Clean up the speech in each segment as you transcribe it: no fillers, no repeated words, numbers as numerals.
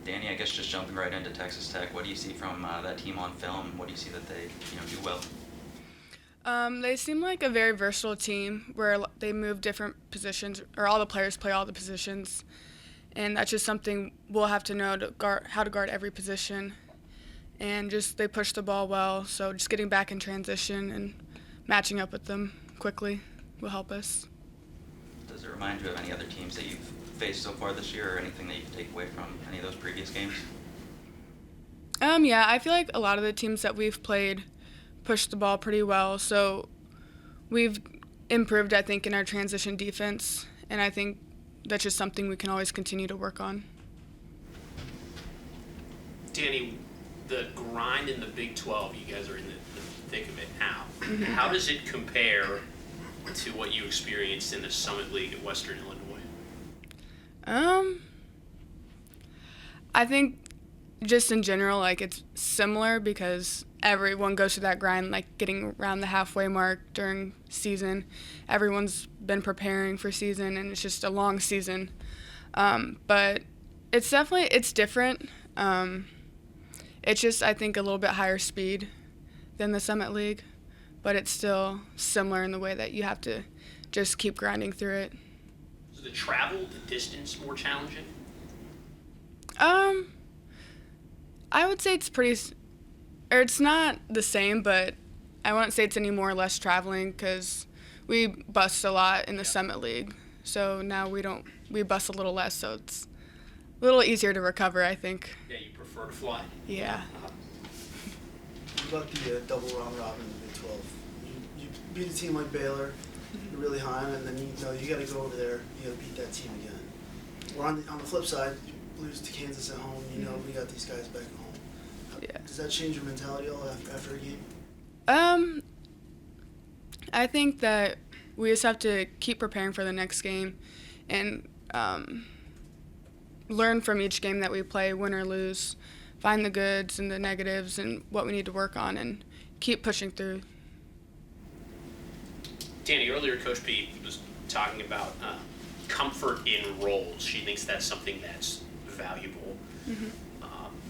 Danny, I guess just jumping right into Texas Tech, what do you see from that team on film? What do you see that they do well? They seem like a very versatile team where they move different positions, or all the players play all the positions, and that's just something we'll have to know to guard, how to guard every position. And just they push the ball well, so just getting back in transition and matching up with them quickly will help us. Does it remind you of any other teams that you've faced so far this year, or anything that you can take away from any of those previous games? Yeah, I feel like a lot of the teams that we've played push the ball pretty well, so we've improved, I think, in our transition defense, and I think that's just something we can always continue to work on. Danny, the grind in the Big 12, you guys are in the thick of it now. Mm-hmm. How does it compare to what you experienced in the Summit League at Western Illinois? I think just in general, like, it's similar because everyone goes through that grind, like getting around the halfway mark during season. Everyone's been preparing for season, and it's just a long season. But it's different. It's just, I think, a little bit higher speed than the Summit League, but it's still similar in the way that you have to just keep grinding through it. Is the travel, the distance more challenging? I would say it's not the same, but I wouldn't say it's any more or less traveling because we bus a lot in the Summit League. So now we bus a little less, so it's a little easier to recover, I think. Yeah, you prefer to fly? Yeah. What about the double round robin in the Big 12? You beat a team like Baylor, you're really high, and then you got to go over there, you got to beat that team again. Or on the flip side, you lose to Kansas at home, we got these guys back at home. Yeah. Does that change your mentality at all after a game? I think that we just have to keep preparing for the next game and learn from each game that we play, win or lose, find the goods and the negatives and what we need to work on, and keep pushing through. Danny, earlier Coach P was talking about comfort in roles. She thinks that's something that's valuable. Mm-hmm.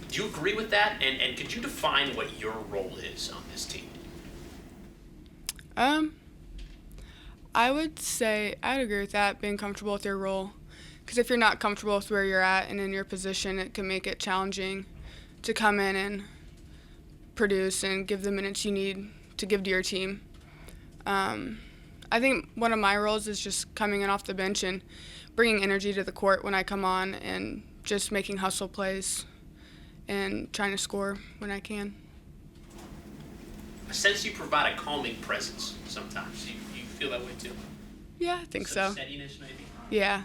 Do you agree with that? And could you define what your role is on this team? I would say I'd agree with that, being comfortable with your role. Because if you're not comfortable with where you're at and in your position, it can make it challenging to come in and produce and give the minutes you need to give to your team. I think one of my roles is just coming in off the bench and bringing energy to the court when I come on and just making hustle plays and trying to score when I can. I sense you provide a calming presence sometimes. You feel that way too? Yeah, I think Some so. steadiness maybe? Yeah.